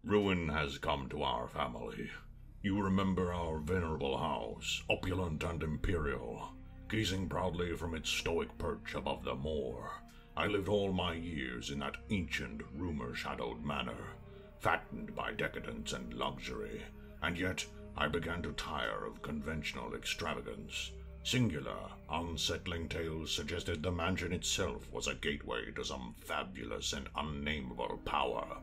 Ruin has come to our family. You remember our venerable house, opulent and imperial, gazing proudly from its stoic perch above the moor. I lived all my years in that ancient, rumor-shadowed manor, fattened by decadence and luxury, and yet I began to tire of conventional extravagance. Singular, unsettling tales suggested the mansion itself was a gateway to some fabulous and unnameable power.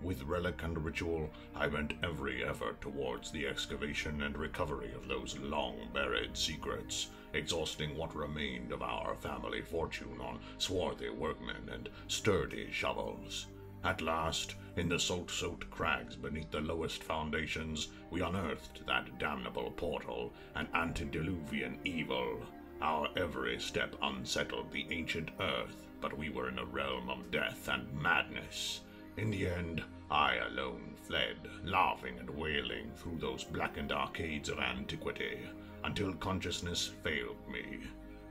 With relic and ritual, I bent every effort towards the excavation and recovery of those long-buried secrets, exhausting what remained of our family fortune on swarthy workmen and sturdy shovels. At last, in the salt-soaked crags beneath the lowest foundations, we unearthed that damnable portal, an antediluvian evil. Our every step unsettled the ancient earth, but we were in a realm of death and madness. In the end, I alone fled, laughing and wailing through those blackened arcades of antiquity, until consciousness failed me.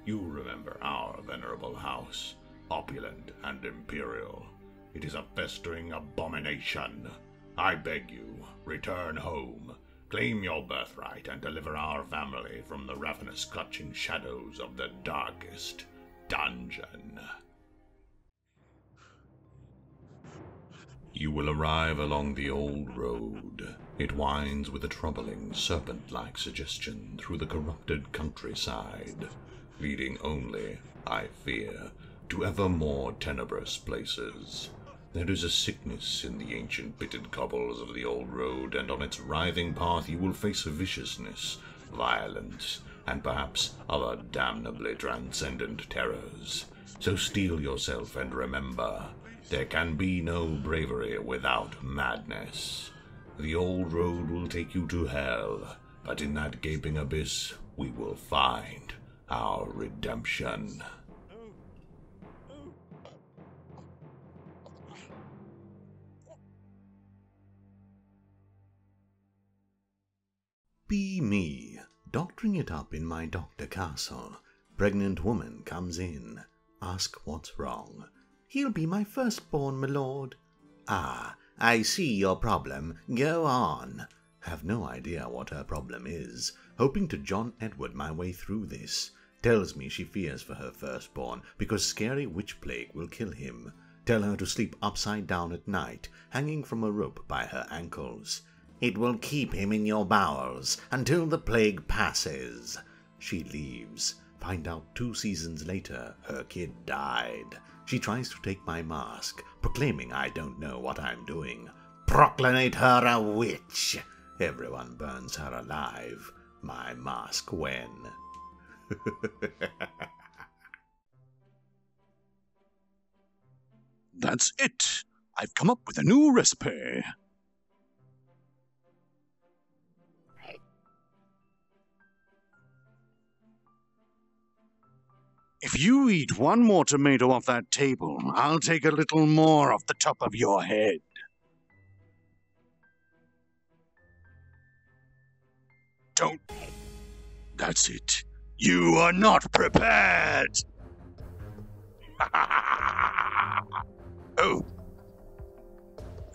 You remember our venerable house, opulent and imperial. It is a festering abomination. I beg you, return home, claim your birthright, and deliver our family from the ravenous clutching shadows of the darkest dungeon. You will arrive along the old road. It winds with a troubling, serpent-like suggestion through the corrupted countryside, leading only, I fear, to ever more tenebrous places. There is a sickness in the ancient pitted cobbles of the old road, and on its writhing path you will face viciousness, violence, and perhaps other damnably transcendent terrors. So steel yourself and remember, there can be no bravery without madness. The old road will take you to hell, but in that gaping abyss we will find our redemption. Be me, doctoring it up in my doctor castle. Pregnant woman comes in. Ask what's wrong. He'll be my firstborn, my lord. Ah, I see your problem. Go on. Have no idea what her problem is. Hoping to John Edward my way through this. Tells me she fears for her firstborn, because scary witch plague will kill him. Tell her to sleep upside down at night, hanging from a rope by her ankles. It will keep him in your bowels until the plague passes. She leaves. Find out 2 seasons later her kid died. She tries to take my mask, proclaiming I don't know what I'm doing. Proclamate her a witch. Everyone burns her alive. My mask when. That's it. I've come up with a new recipe. If you eat one more tomato off that table, I'll take a little more off the top of your head. Don't. That's it. You are not prepared. Oh.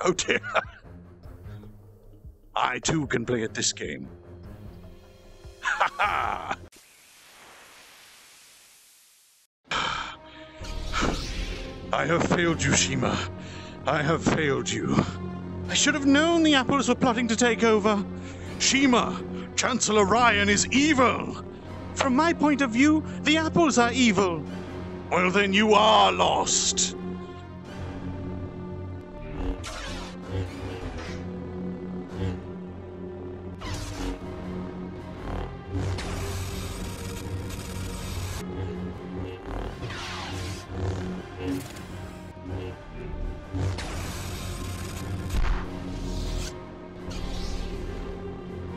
Oh dear. I too can play at this game. Ha ha! I have failed you, Shima. I have failed you. I should have known the apples were plotting to take over. Shima, Chancellor Ryan is evil. From my point of view, the apples are evil. Well, then you are lost.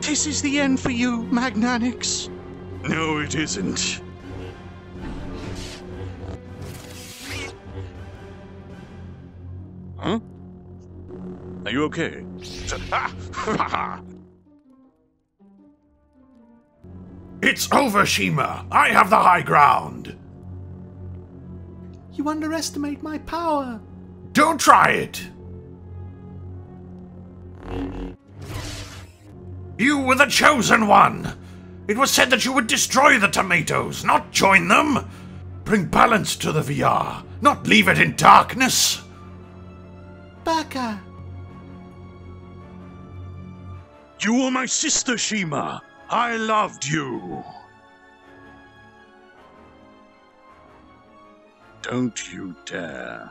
This is the end for you, Magnanix. No, it isn't. Huh? Are you okay? It's over, Shima! I have the high ground! You underestimate my power. Don't try it! You were the chosen one! It was said that you would destroy the tomatoes, not join them! Bring balance to the VR, not leave it in darkness! Baka! You were my sister, Shima. I loved you. Don't you dare.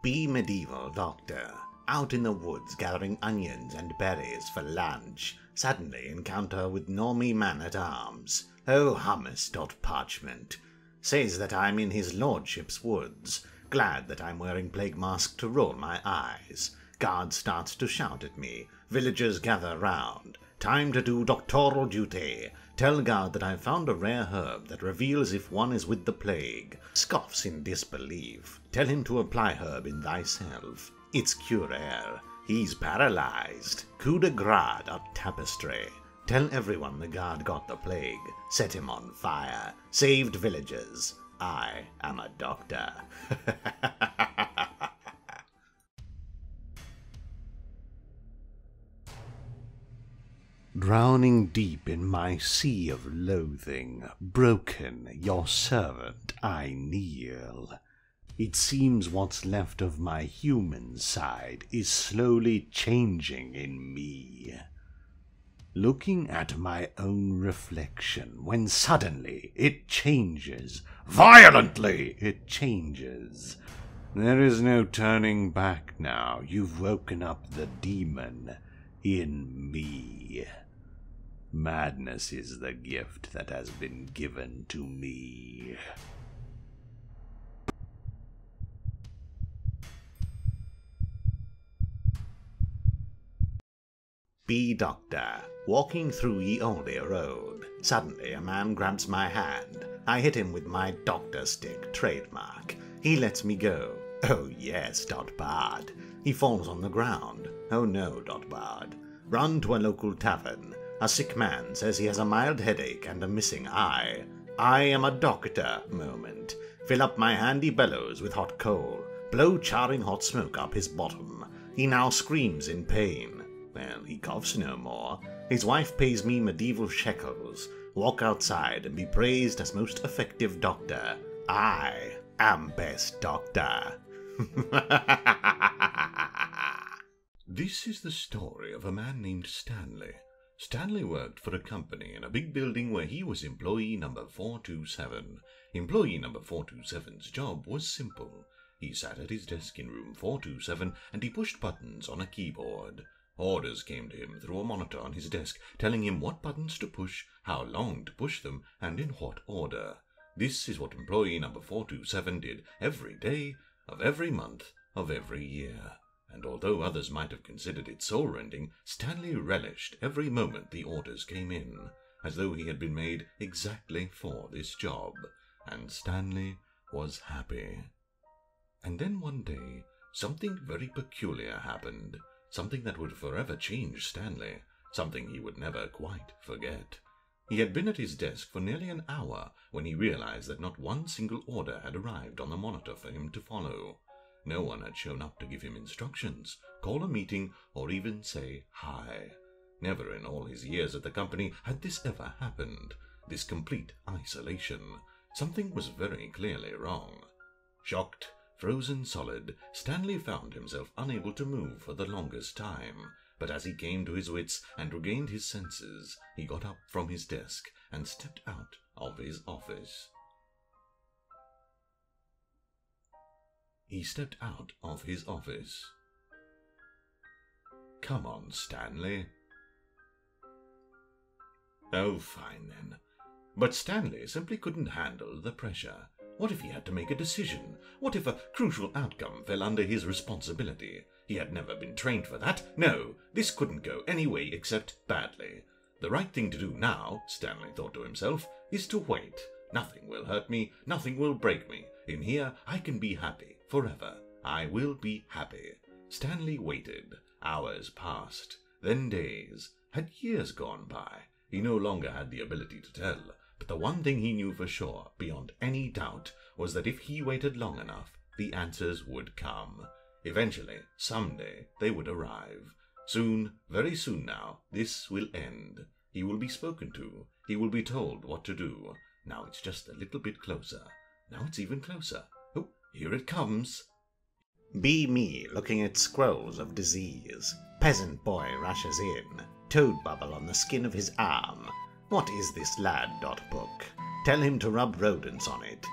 Be medieval doctor, out in the woods gathering onions and berries for lunch, suddenly encounter with normie man-at-arms. Oh, hummus.parchment. Says that I'm in his lordship's woods. Glad that I'm wearing plague mask to roll my eyes. Guard starts to shout at me. Villagers gather round. Time to do doctoral duty. Tell guard that I've found a rare herb that reveals if one is with the plague. Scoffs in disbelief. Tell him to apply herb in thyself. It's curaire. He's paralyzed. Coup de grace or tapestry. Tell everyone the guard got the plague. Set him on fire. Saved villagers. I am a doctor. Drowning deep in my sea of loathing, broken, your servant I kneel. It seems what's left of my human side is slowly changing in me. Looking at my own reflection, when suddenly it changes. Violently it changes. There is no turning back now. You've woken up the demon in me. Madness is the gift that has been given to me. Be doctor, walking through ye olde road. Suddenly a man grabs my hand. I hit him with my doctor stick, trademark. He lets me go. Oh yes, Bard. He falls on the ground. Oh no, Bard. Run to a local tavern. A sick man says he has a mild headache and a missing eye. I am a doctor moment. Fill up my handy bellows with hot coal. Blow charring hot smoke up his bottom. He now screams in pain. Well, he coughs no more. His wife pays me medieval shekels. Walk outside and be praised as most effective doctor. I am best doctor. This is the story of a man named Stanley. Stanley worked for a company in a big building where he was employee number 427. Employee number 427's job was simple. He sat at his desk in room 427 and he pushed buttons on a keyboard. Orders came to him through a monitor on his desk, telling him what buttons to push, how long to push them, and in what order. This is what employee number 427 did every day, of every month, of every year. And although others might have considered it soul-rending, Stanley relished every moment the orders came in, as though he had been made exactly for this job. And Stanley was happy. And then one day, something very peculiar happened. Something that would forever change Stanley. Something he would never quite forget. He had been at his desk for nearly an hour when he realized that not one single order had arrived on the monitor for him to follow. No one had shown up to give him instructions, call a meeting, or even say hi. Never in all his years at the company had this ever happened. This complete isolation. Something was very clearly wrong. Shocked, frozen solid, Stanley found himself unable to move for the longest time. But as he came to his wits and regained his senses, he got up from his desk and stepped out of his office. Come on, Stanley. Oh, fine then. But Stanley simply couldn't handle the pressure. What if he had to make a decision? What if a crucial outcome fell under his responsibility? He had never been trained for that. No, this couldn't go any way except badly. The right thing to do now, Stanley thought to himself, is to wait. Nothing will hurt me, nothing will break me. In here, I can be happy, forever. I will be happy. Stanley waited. Hours passed, then days. Had years gone by? He no longer had the ability to tell. But the one thing he knew for sure, beyond any doubt, was that if he waited long enough, the answers would come. Eventually, someday, they would arrive. Soon, very soon now, this will end. He will be spoken to. He will be told what to do. Now it's just a little bit closer. Now it's even closer. Oh, here it comes. Be me looking at scrolls of disease. Peasant boy rushes in. Toad bubble on the skin of his arm. What is this lad? Book. Tell him to rub rodents on it.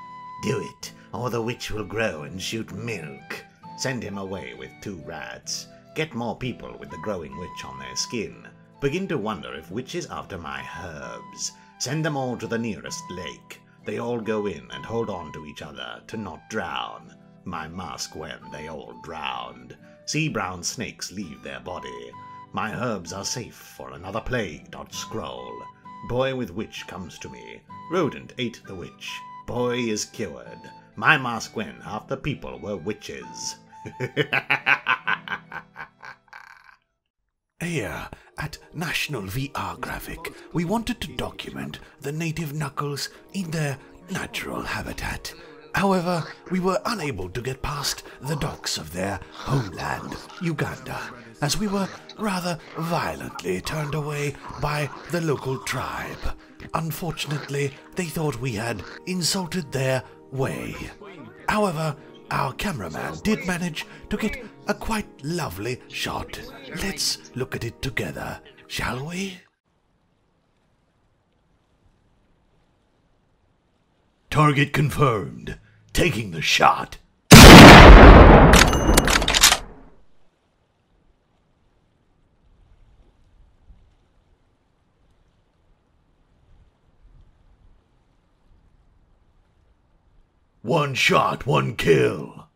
Do it, or the witch will grow and shoot milk. Send him away with 2 rats. Get more people with the growing witch on their skin. Begin to wonder if witch is after my herbs. Send them all to the nearest lake. They all go in and hold on to each other to not drown. My mask when they all drowned. See brown snakes leave their body. My herbs are safe for another plague. Scroll. Boy with witch comes to me. Rodent ate the witch. Boy is cured. My mask when half the people were witches. Here, at National VR Graphic, we wanted to document the native knuckles in their natural habitat. However, we were unable to get past the docks of their homeland, Uganda, as we were rather violently turned away by the local tribe. Unfortunately, they thought we had insulted their way. However, our cameraman did manage to get a quite lovely shot. Let's look at it together, shall we? Target confirmed. Taking the shot. One shot, one kill.